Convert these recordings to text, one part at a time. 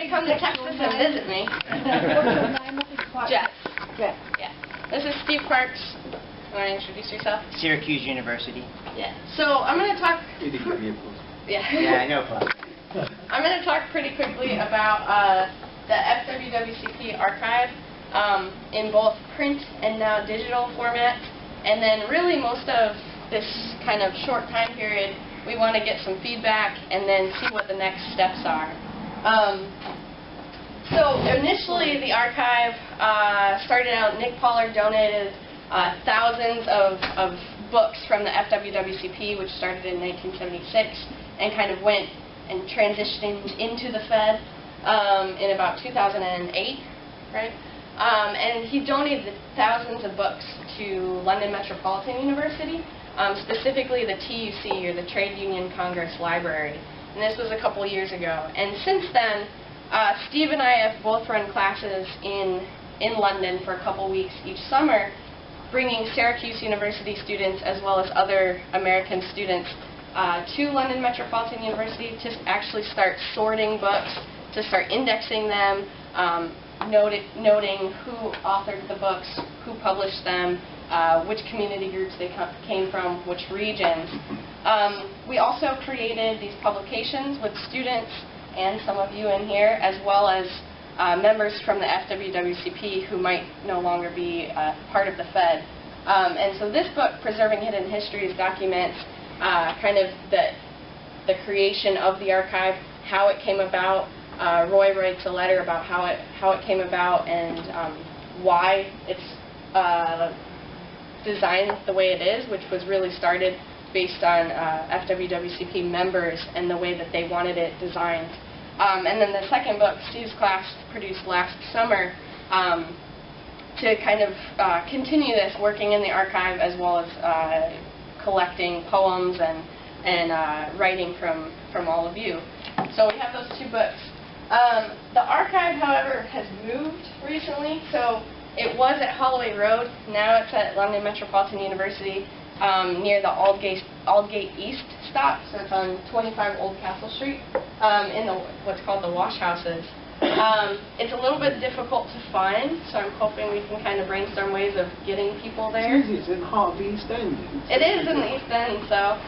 to come to Texas and visit me. Jess. Jess. Yeah. This is Steve Parks. You want to introduce yourself? Syracuse University. Yeah. So I'm going to talk. Yeah. Yeah, I know Pauszek. I'm going to talk pretty quickly about the FWWCP archive in both print and now digital formats, and then really most of this kind of short time period, we want to get some feedback and then see what the next steps are. So initially, the archive started out. Nick Pollard donated thousands of books from the FWWCP, which started in 1976, and kind of went and transitioned into the Fed in about 2008, right? And he donated thousands of books to London Metropolitan University, specifically the TUC, or the Trade Union Congress Library. And this was a couple years ago. And since then, Steve and I have both run classes in London for a couple weeks each summer, bringing Syracuse University students as well as other American students to London Metropolitan University to actually start sorting books, to start indexing them, noting who authored the books, who published them, which community groups they came from, which regions. We also created these publications with students and some of you in here, as well as members from the FWWCP who might no longer be part of the Fed. And so this book, Preserving Hidden Histories, documents kind of the creation of the archive, how it came about. Roy writes a letter about how it came about and why it's designed the way it is, which was really started based on FWWCP members and the way that they wanted it designed. And then the second book, Steve's class produced last summer, to kind of continue this, working in the archive as well as collecting poems and writing from all of you. So we have those two books. The archive, however, has moved recently. So it was at Holloway Road. Now it's at London Metropolitan University, near the Aldgate East stop. So it's on 25 Old Castle Street, in what's called the wash houses. It's a little bit difficult to find, so I'm hoping we can kind of brainstorm ways of getting people there. It's in the heart of the East End. It is in the East End, so.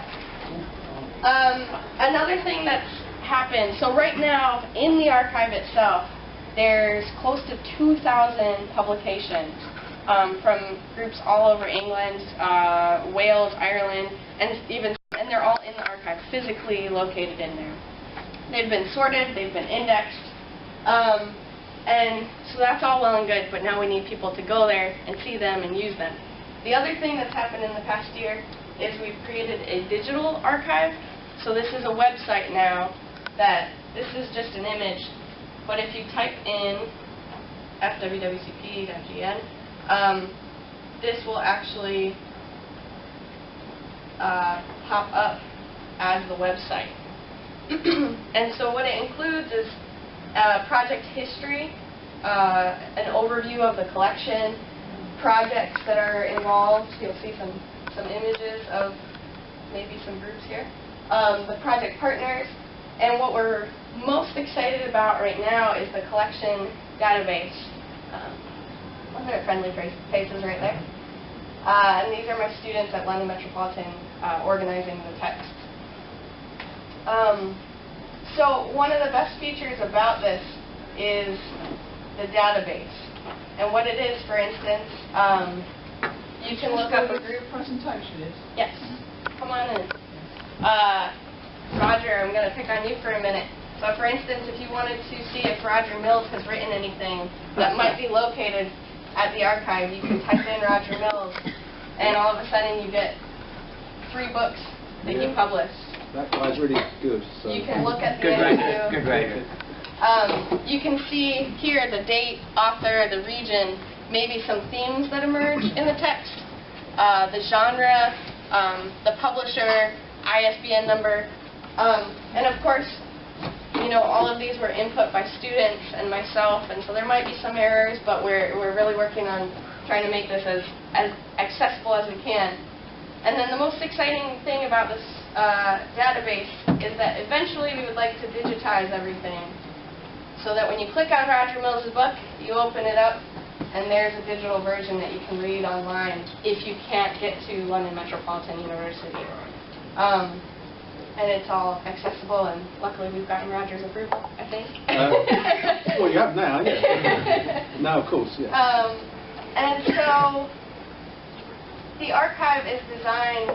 Another thing that's happened, so right now in the archive itself, there's close to 2,000 publications from groups all over England, Wales, Ireland, and they're all in the archive, physically located in there. They've been sorted, they've been indexed, and so that's all well and good, but now we need people to go there and see them and use them. The other thing that's happened in the past year is we've created a digital archive. So this is a website now that, this is just an image, but if you type in fwwcp.gn, this will actually pop up as the website. And so what it includes is project history, an overview of the collection, projects that are involved. You'll see some images of maybe some groups here. The project partners, and what we're most excited about right now is the collection database. Those are friendly faces right there. And these are my students at London Metropolitan organizing the text. So one of the best features about this is the database. And what it is, for instance, you can look up a group. Presentation is? Yes. Come on in. Roger, I'm going to pick on you for a minute. So for instance, if you wanted to see if Roger Mills has written anything that might be located at the archive, you can type in Roger Mills, and all of a sudden you get 3 books that he published. That guy's really good. So. You can look at the Good writer. Good writer. You can see here the date, author, the region, maybe some themes that emerge in the text, the genre, the publisher, ISBN number, and of course, you know, all of these were input by students and myself, and so there might be some errors, but we're really working on trying to make this as accessible as we can. And then the most exciting thing about this database is that eventually we would like to digitize everything. so that when you click on Roger Mills' book, you open it up, and there's a digital version that you can read online if you can't get to London Metropolitan University. And it's all accessible, and luckily we've gotten Roger's approval, I think. Well, you have now, yeah. Now, of course, yeah. And so the archive is designed,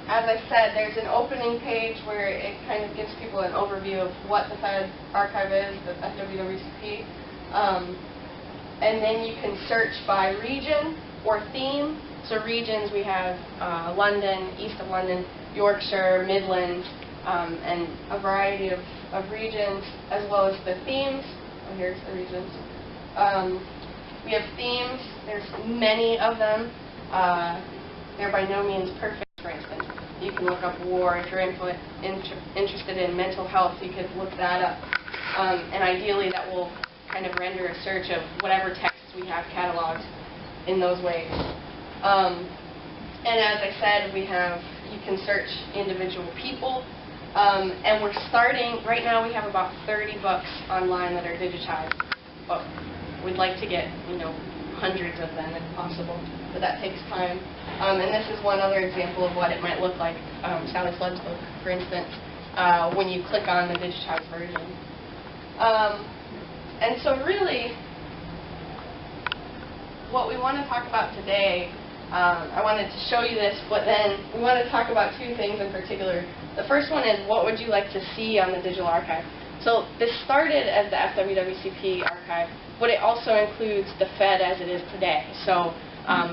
as I said, there's an opening page where it kind of gives people an overview of what the TheFED archive is, the FWWCP. And then you can search by region or theme. So regions, we have London, East of London, Yorkshire, Midlands, and a variety of regions, as well as the themes. Oh, here's the regions. We have themes. There's many of them. They're by no means perfect, for instance. You can look up war. If you're interested in mental health, you could look that up. And ideally, that will kind of render a search of whatever texts we have cataloged in those ways. And as I said, you can search individual people. And we're starting, right now we have about 30 books online that are digitized. But we'd like to get, hundreds of them if possible. But that takes time. And this is one other example of what it might look like. Sally Flood's book, for instance, when you click on the digitized version. And so really, what we want to talk about today, I wanted to show you this, but then we want to talk about two things in particular. The first one is, what would you like to see on the digital archive? So this started as the FWWCP archive, but it also includes the TheFED as it is today. So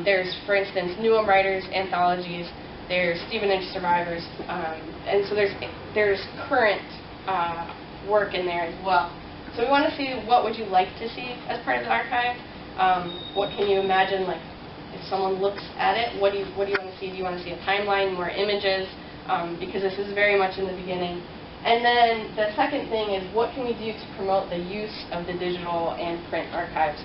there's, for instance, Newham Writers anthologies, there's Stevenage Survivors, and so there's current work in there as well. So we want to see, what would you like to see as part of the archive? What can you imagine, like, if someone looks at it, what do you want to see? Do you want to see a timeline, more images? Because this is very much in the beginning. And then the second thing is, what can we do to promote the use of the digital and print archives?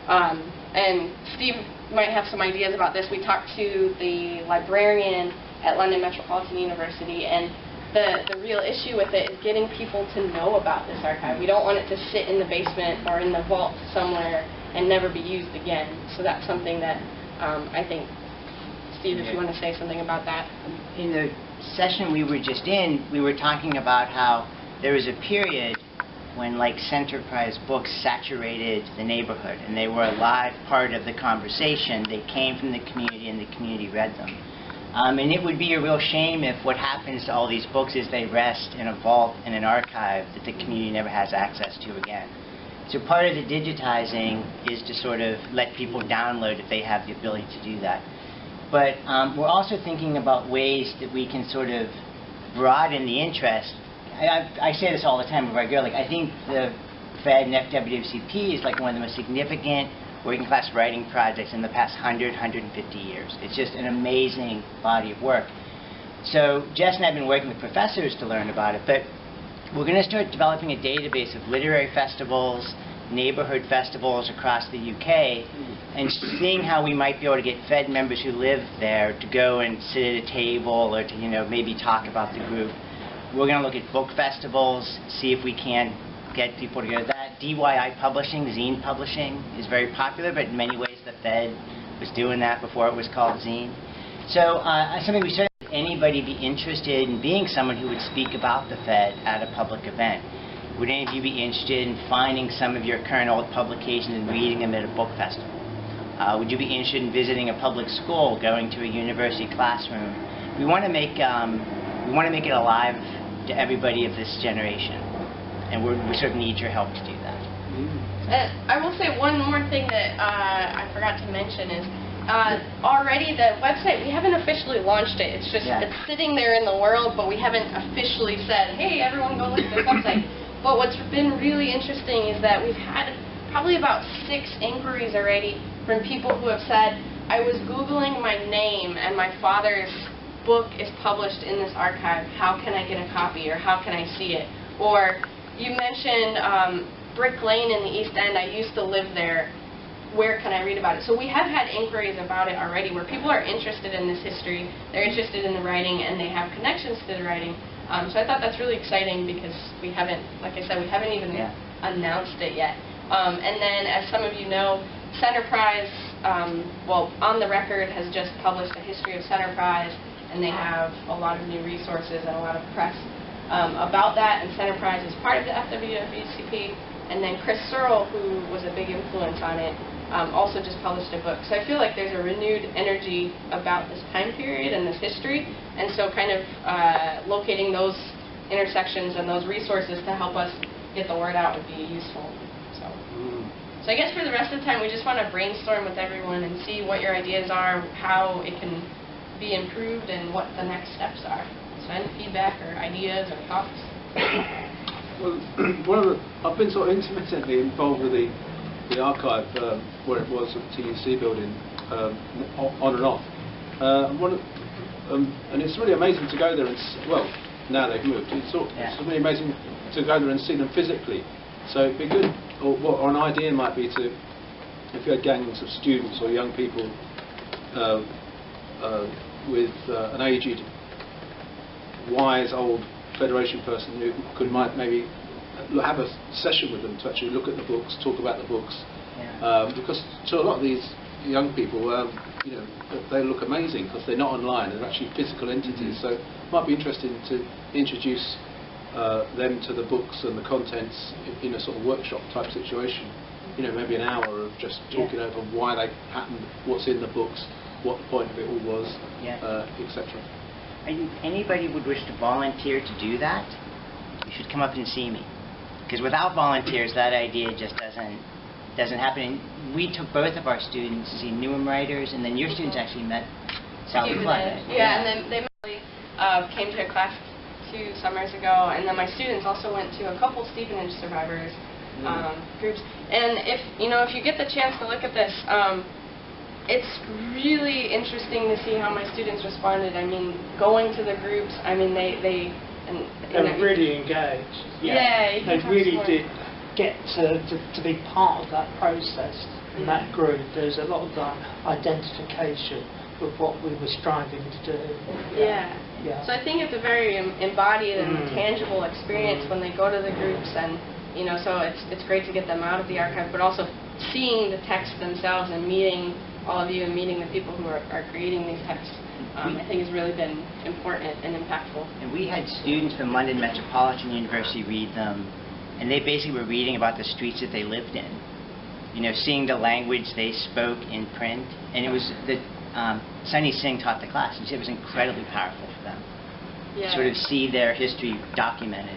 And Steve might have some ideas about this. We talked to the librarian at London Metropolitan University, and the real issue with it is getting people to know about this archive. We don't want it to sit in the basement or in the vault somewhere and never be used again. So that's something that I think, Steve, if you want to say something about that. In the session we were just in, we were talking about how there was a period when, like, Centerprise books saturated the neighborhood, and they were a live part of the conversation. They came from the community, and the community read them. And it would be a real shame if what happens to all these books is they rest in a vault in an archive that the community never has access to again. So part of the digitizing is to sort of let people download if they have the ability to do that. But we're also thinking about ways that we can sort of broaden the interest. I say this all the time regularly. I think the TheFED and FWWCP is like one of the most significant working class writing projects in the past 150 years. It's just an amazing body of work. So Jess and I have been working with professors to learn about it, but we're going to start developing a database of literary festivals, neighborhood festivals across the UK, and seeing how we might be able to get TheFED members who live there to go and sit at a table or to, maybe talk about the group. We're going to look at book festivals, see if we can get people to go to that. DIY publishing, zine publishing, is very popular, but in many ways the TheFED was doing that before it was called zine. So something we started, would anybody be interested in being someone who would speak about the TheFED at a public event? Would any of you be interested in finding some of your current old publications and reading them at a book festival? Would you be interested in visiting a public school, going to a university classroom? We want to make it alive to everybody of this generation, and we certainly need your help to do that. I will say one more thing that I forgot to mention is already the website, we haven't officially launched it. It's just it's sitting there in the world, but we haven't officially said, hey, everyone go look at this website. But what's been really interesting is that we've had probably about 6 inquiries already from people who have said, I was Googling my name and my father's book is published in this archive. How can I get a copy, or how can I see it? Or you mentioned Brick Lane in the East End. I used to live there. where can I read about it? So we have had inquiries about it already where people are interested in this history, they're interested in the writing, and they have connections to the writing. So I thought that's really exciting because we haven't, like I said, we haven't even announced it yet. And then, as some of you know, Centerprise, well, On the Record has just published a history of Centerprise, and they have a lot of new resources and a lot of press about that, and Centerprise is part of the FWWCP. And then Chris Searle, who was a big influence on it, also just published a book. So I feel like there's a renewed energy about this time period and this history, and so kind of locating those intersections and those resources to help us get the word out would be useful. So I guess for the rest of the time, we just want to brainstorm with everyone and see what your ideas are, how it can be improved, and what the next steps are. So any feedback or ideas or thoughts? Well, I've been sort of intermittently involved with the archive where it was at the TUC building, on and off. And it's really amazing to go there and well, now they've moved. It's really amazing to go there and see them physically. So it'd be good, or an idea might be to, if you had gangs of students or young people with an aged, wise old Federation person who might maybe have a session with them to actually look at the books, talk about the books, because to a lot of these young people, you know, they look amazing because they're not online; they're actually physical entities. So it might be interesting to introduce them to the books and the contents in a sort of workshop type situation. You know, maybe an hour of just talking over why they happened, what's in the books, what the point of it all was, etc. Anybody would wish to volunteer to do that, you should come up and see me. Because without volunteers, that idea just doesn't happen. And we took both of our students to see Newham writers, and then your students actually met Sally Flood. And then they came to a class 2 summers ago, and then my students also went to a couple Stevenage survivors groups. And if you get the chance to look at this, it's really interesting to see how my students responded. I mean, going to the groups, I mean, they were really engaged. Yeah, they really did get to be part of that process and that group. There's a lot of identification with what we were striving to do. Yeah. So I think it's a very embodied and tangible experience when they go to the groups, and so it's great to get them out of the archive, but also seeing the texts themselves and meeting all of you and meeting the people who are creating these texts, I think has really been important and impactful. And we had students from London Metropolitan University read them, and they basically were reading about the streets that they lived in. Seeing the language they spoke in print, and it was Sunny Singh taught the class, and she said it was incredibly powerful for them. Yeah. Sort of see their history documented.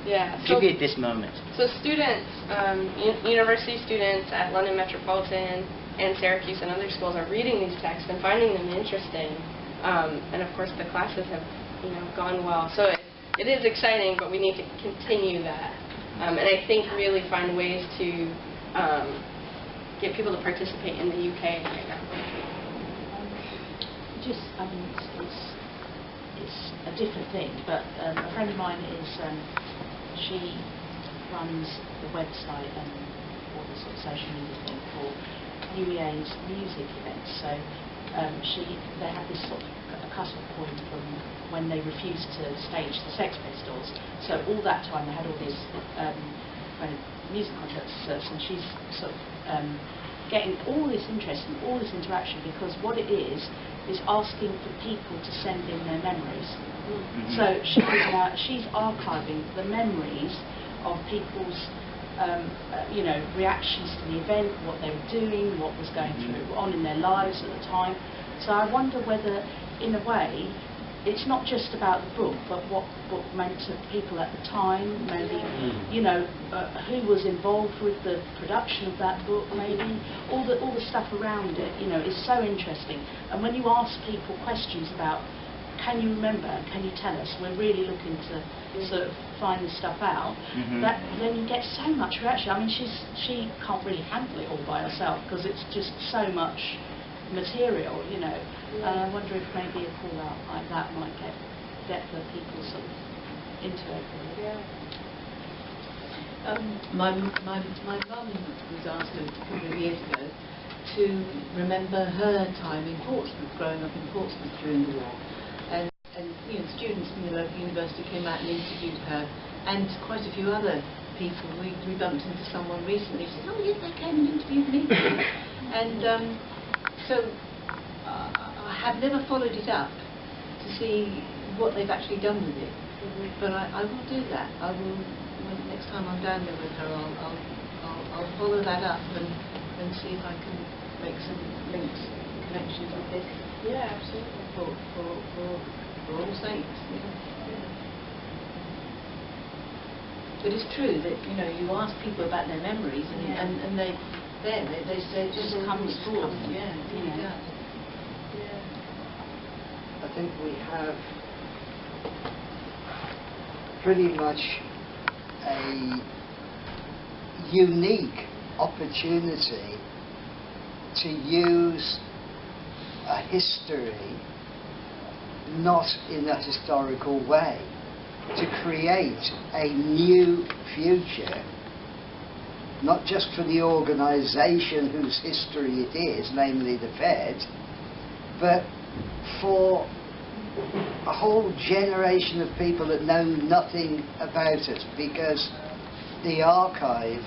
Yeah. Particularly at this moment. So students, university students at London Metropolitan and Syracuse and other schools are reading these texts and finding them interesting, and of course the classes have gone well. So it is exciting, but we need to continue that, and I think really find ways to get people to participate in the UK right now. I mean, it's a different thing, but a friend of mine she runs the website and all the sort of social media thing for UEA's music events. So they have this sort of a cut-off point from when they refused to stage the Sex Pistols. So all that time they had all these kind of music concerts, and she's sort of getting all this interest and all this interaction, because what it is asking for people to send in their memories. So she's archiving the memories of people's reactions to the event, what they were doing, what was going on in their lives at the time. So I wonder whether, in a way, it's not just about the book, but what the book meant to people at the time, maybe, who was involved with the production of that book, maybe, all the stuff around it, is so interesting. And when you ask people questions about, can you remember, can you tell us, we're really looking to sort of find this stuff out, that then you get so much reaction. I mean, she can't really handle it all by herself, because it's just so much material, and I wonder if maybe a call out like that might get the people sort of into it. My mum was asked a couple of years ago to remember her time in Portsmouth, growing up in Portsmouth during the war. And you know, students from the local university came out and interviewed her, and quite a few other people. We bumped into someone recently who said, "Oh yes, they came and interviewed me." And so I have never followed it up to see what they've actually done with it. But I will do that. I will, next time I'm down there with her, I'll follow that up and see if I can make some connections with this. Yeah, absolutely. For All Saints. Yeah. But it's true that you ask people about their memories and they say it just comes forth. Yeah, it really does. I think we have pretty much a unique opportunity to use a history not in a historical way, to create a new future, not just for the organisation whose history it is, namely the TheFED, but for a whole generation of people that know nothing about it, because the archive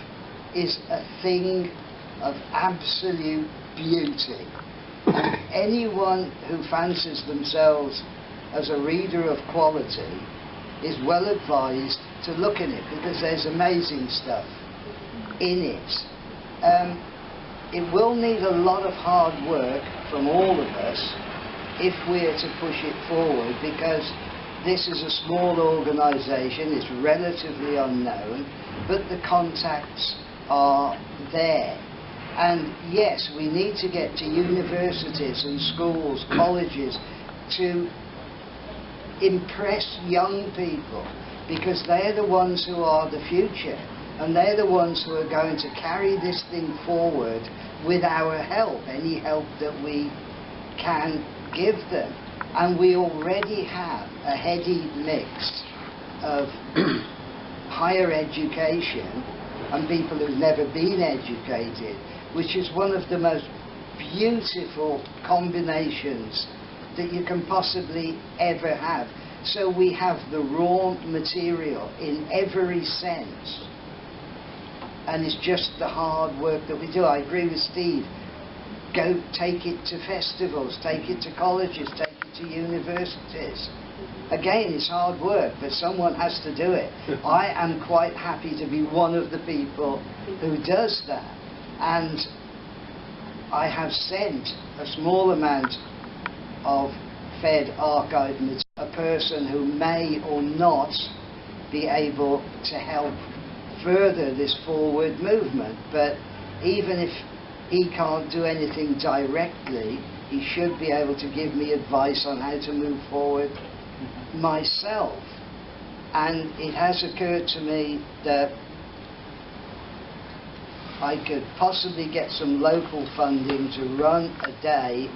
is a thing of absolute beauty. And anyone who fancies themselves as a reader of quality is well advised to look in it, because there's amazing stuff in it. It will need a lot of hard work from all of us if we're to push it forward, because this is a small organisation, it's relatively unknown, but the contacts are there. And yes, we need to get to universities and schools, colleges, to impress young people, because they're the ones who are the future, and they're the ones who are going to carry this thing forward with our help, any help that we can give them. And we already have a heady mix of higher education and people who've never been educated, which is one of the most beautiful combinations that you can possibly ever have. So we have the raw material in every sense, and it's just the hard work that we do. I agree with Steve. Go take it to festivals, take it to colleges, take it to universities. Again, it's hard work, but someone has to do it. I am quite happy to be one of the people who does that. And I have sent a small amount of TheFED archive material, a person who may or not be able to help further this forward movement. But even if he can't do anything directly, he should be able to give me advice on how to move forward myself. And it has occurred to me that I could possibly get some local funding to run a day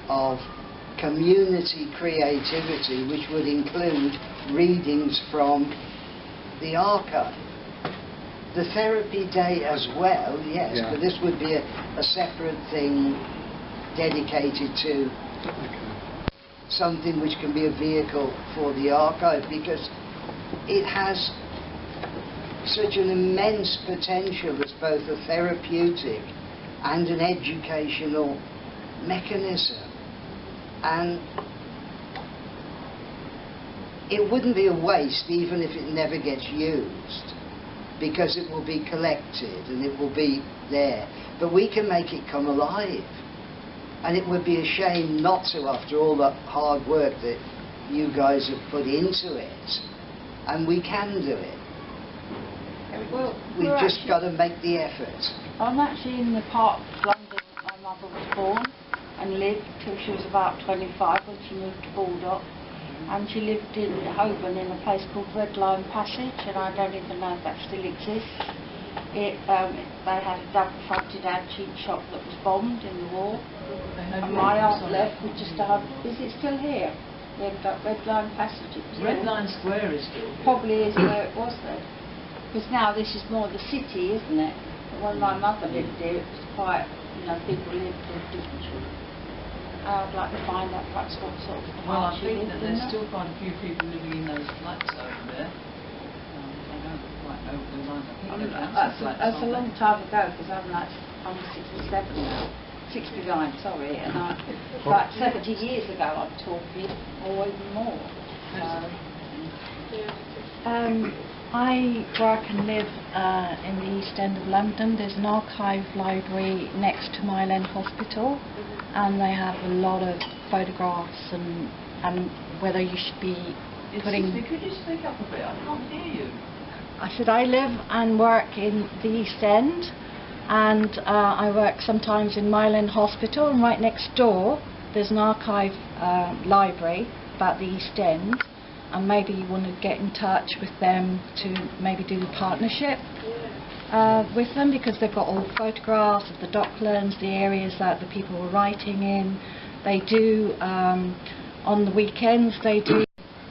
of community creativity, which would include readings from the archive. The therapy day as well, yes, but this would be a separate thing dedicated to something which can be a vehicle for the archive, because it has such an immense potential as both a therapeutic and an educational mechanism. And it wouldn't be a waste even if it never gets used, because it will be collected and it will be there. But we can make it come alive. And it would be a shame not to, after all the hard work that you guys have put into it. And we can do it. Well, We've just got to make the effort. I'm actually in the part of London where my mother was born and lived till she was about 25 when she moved to Baldock. And she lived in Holborn in a place called Red Lion Passage, and I don't even know if that still exists. They had a double-fronted antique shop that was bombed in the war. And my aunt left with just is it still here? Red Lion Passage. Red Lion Square is still here. Probably is where it was then. Because now this is more the city, isn't it? But when my mother lived here, it was quite, you know, people lived differently. I'd like to find out perhaps what sort of Well, I she think lived that in there's there. still quite a few people living in those flats over there. I don't quite know what they're like. I think they're council flats, That's a aren't long they? time ago, because I'm 67 now. 69, sorry, and like 70 years ago I'm talking, or even more. I work and live in the East End of London. There's an archive library next to Mile End Hospital, and they have a lot of photographs and whether you should be putting... Excuse me, could you speak up a bit? I can't hear you. I said I live and work in the East End, and I work sometimes in Mile End Hospital, and right next door there's an archive library about the East End, and maybe you want to get in touch with them to maybe do a partnership with them, because they've got all photographs of the Docklands, the areas that the people were writing in. They do, on the weekends, they do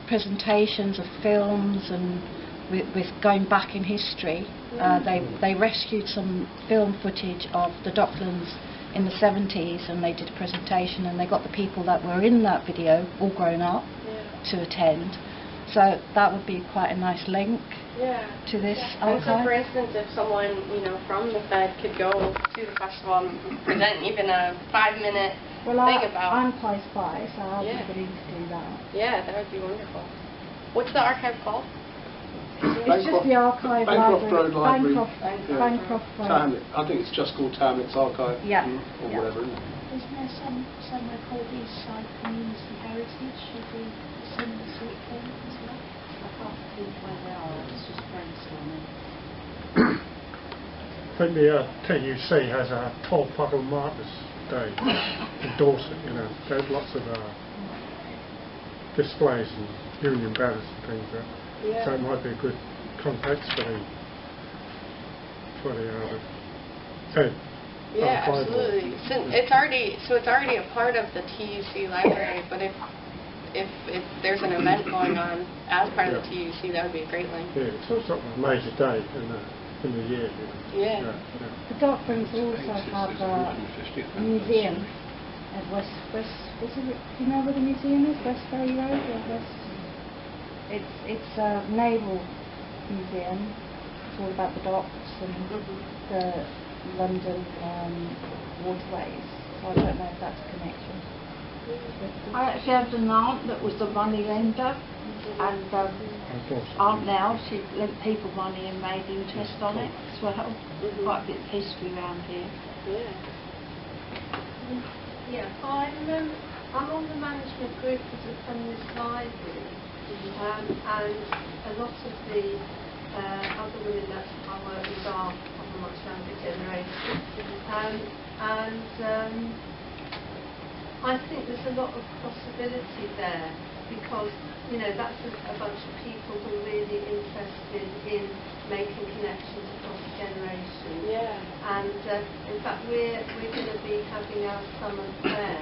presentations of films and with going back in history. They rescued some film footage of the Docklands in the 70s, and they did a presentation, and they got the people that were in that video all grown up to attend. So that would be quite a nice link to this And so, for archive. instance, if someone, from the Fed could go to the festival and present even a 5-minute thing about... I'm close by, so I'll Yeah. be willing to do that. Yeah, that would be wonderful. What's the archive called? It's just the archive Bancroft library. Road Library. Bancroft Road. Hamlet. I think it's just called Hamlet's Archive. Yeah. Or Yeah. whatever, isn't it? Isn't there somewhere called East Side Community Heritage? Should be a similar sort of thing as well? I can't think where they are, it's just brainstorming. I think the TUC has a Toll Puddle Martyrs Day in Dorset, There's lots of displays and union banners and things like that. So it might be a good context for the Fed. Yeah, absolutely. It's already a part of the TUC library, but if there's an event going on as part of the TUC, that would be a great link. Yeah, it's sort of a major day in the year. Yeah. The Docklands also have a museum at West, do you know where the museum is? West Ferry Road or West? It's a naval museum. It's all about the docks and the London waterways. So I don't know if that's a connection. I actually had an aunt that was a money lender, and aunt now, she lent people money and made interest on it as well. Quite a bit of history around here. Yeah, I'm on the management group of the Feminist Library, and a lot of the other women that I work with are of a much younger generation, and I think there's a lot of possibility there, because that's a bunch of people who are really interested in making connections across generations. And in fact, we're going to be having our summer fair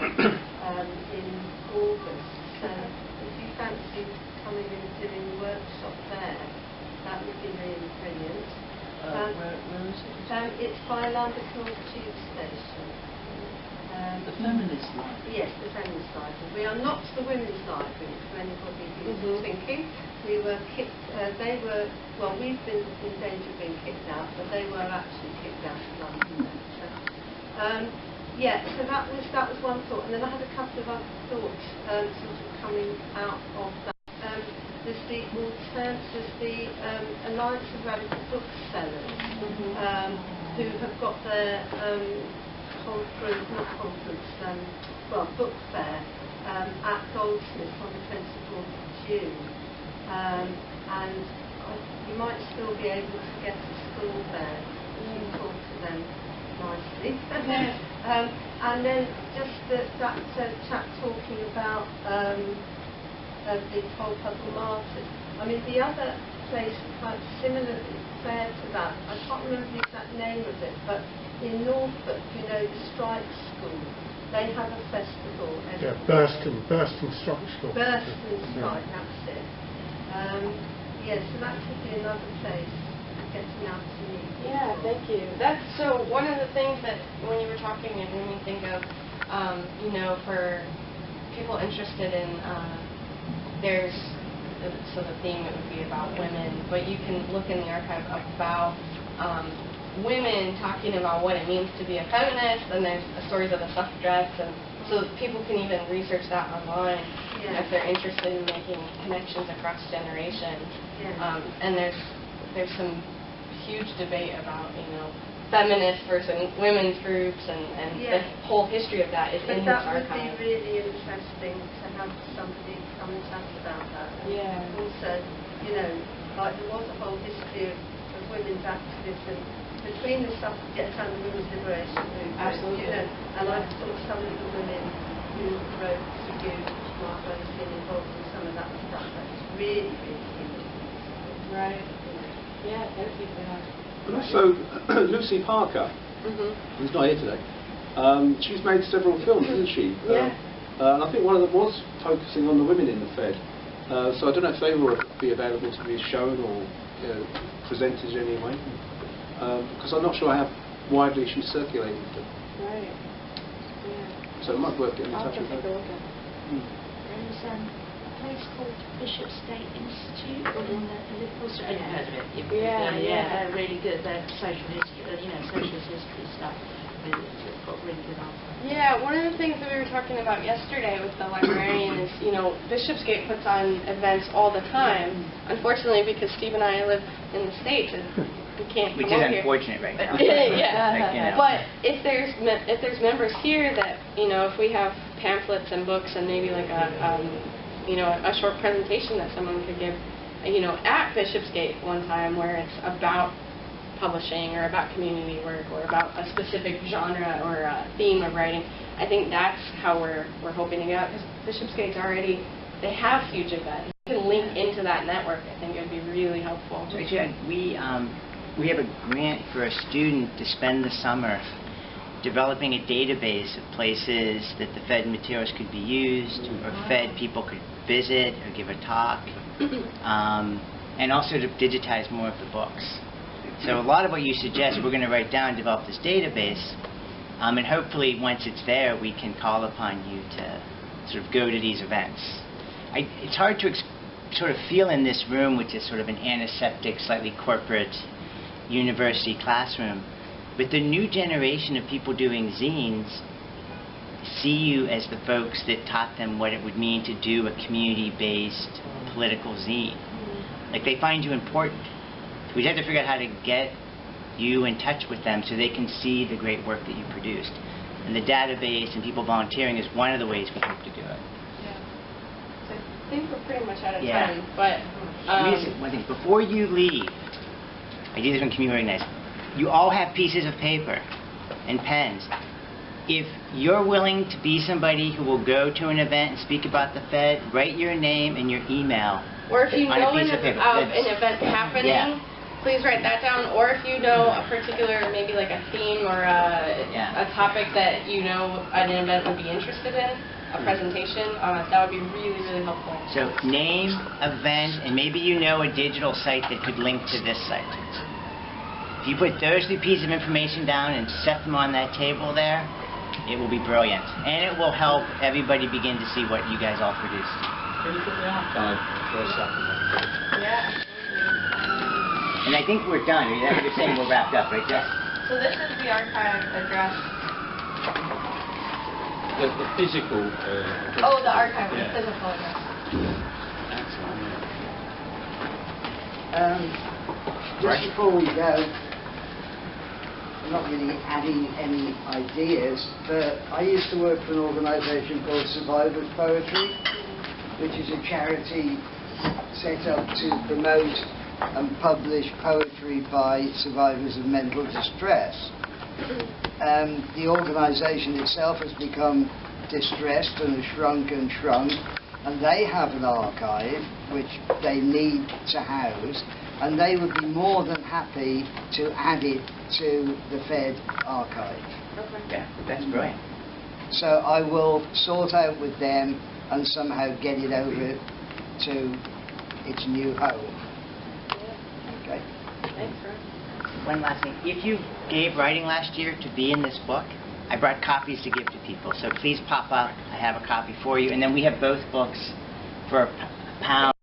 in August. So if you fancy coming and doing a workshop there, that would be really brilliant. Where is it? It's by Lambeth North Tube Station. The Feminist Library. Yes, the Feminist Library. We are not the Women's Library, for anybody who's thinking. We were kicked, we've been in danger of being kicked out, but they were actually kicked out of London. So that was one thought. And then I had a couple of other thoughts sort of coming out of that. There's the Alliance of Radical Booksellers, who have got their book fair at Goldsmiths on the 24th of June, and you might still be able to get a stall there if you talk to them nicely. And then just that chap talking about the Toll Puddle Martyrs. I mean, the other place quite similarly fair to that, I can't remember the exact name of it, but in Norfolk, the Strike School, they have a festival. Yeah, Burston Strike School. Burston Strike, that's it. So that could be another place getting out to meet people. Yeah, thank you. That's so one of the things that when you were talking, it made me think of, for people interested in, so the theme it would be about women, but you can look in the archive about women talking about what it means to be a feminist, and there's stories of the suffragettes, and so people can even research that online if they're interested in making connections across generations. And there's some huge debate about feminist versus women's groups, and the whole history of that is in this archive. That would be really interesting to have somebody come and chat about that. Yeah. Also, there was a whole history of women's activism between the suffragettes and the women's liberation movement. Absolutely. And I thought some of the women who wrote to you, Martha, has been involved in some of that stuff. That's really, really interesting. Right. Yeah, thank you for that. And also, Lucy Parker, who's not here today, she's made several films, hasn't she? Yeah. And I think one of them was focusing on the women in the Fed. So I don't know if they will be available to be shown or presented in any way. Because I'm not sure how widely she's circulated them. Right. Yeah. So it might be worth getting in I'll touch with take a her. look at it. There's a place called Bishopsgate Institute in the Liverpool I've Street. heard of it. Yeah. They're really good. They're social history, socialist history stuff. It's got really good archives. Yeah, one of the things that we were talking about yesterday with the librarian is, Bishopsgate puts on events all the time. Unfortunately, because Steve and I live in the States, and we can't Which come is over here. unfortunate right now. Yeah. But if there's members here that, if we have pamphlets and books and maybe like a short presentation that someone could give, at Bishopsgate one time where it's about publishing or about community work or about a specific genre or a theme of writing, I think that's how we're hoping to get out, because Bishopsgate's already, they have huge events. You can link into that network. I think it would be really helpful. So we have a grant for a student to spend the summer developing a database of places that the Fed materials could be used, or Fed people could visit or give a talk, and also to digitize more of the books. So a lot of what you suggest, we're going to write down, develop this database, and hopefully once it's there, we can call upon you to sort of go to these events. It's hard to sort of feel in this room, which is sort of an antiseptic, slightly corporate university classroom, but the new generation of people doing zines see you as the folks that taught them what it would mean to do a community-based political zine. Like, they find you important. We have to figure out how to get you in touch with them so they can see the great work that you produced. And the database and people volunteering is one of the ways we hope to do it. Yeah. So I think we're pretty much out of time, but... One thing, before you leave, I do this when community organizing, you all have pieces of paper and pens. If you're willing to be somebody who will go to an event and speak about the Fed, write your name and your email. Or if you on a know piece of paper. an event happening, please write that down. Or if you know a particular, maybe like a theme or a topic that an event would be interested in, a presentation, that would be really, really helpful. So name, event, and maybe a digital site that could link to this site. If you put those 3 pieces of information down and set them on that table there, it will be brilliant. And it will help everybody begin to see what you guys all produced. Can you put the archive for a second? Yeah. And I think we're done. You're saying we're wrapped up, right, Jess? So this is the archive address. The physical... the archive, the physical address. Just before we go, I'm not really adding any ideas, but I used to work for an organisation called Survivors Poetry, which is a charity set up to promote and publish poetry by survivors of mental distress. The organisation itself has become distressed and has shrunk and shrunk, and they have an archive which they need to house, and they would be more than happy to add it to the FED archive. Yeah, that's brilliant. So I will sort out with them and somehow get it over to its new home. Okay. Thanks, Ron. One last thing. If you gave writing last year to be in this book, I brought copies to give to people. So please pop up. I have a copy for you. And then we have both books for £1.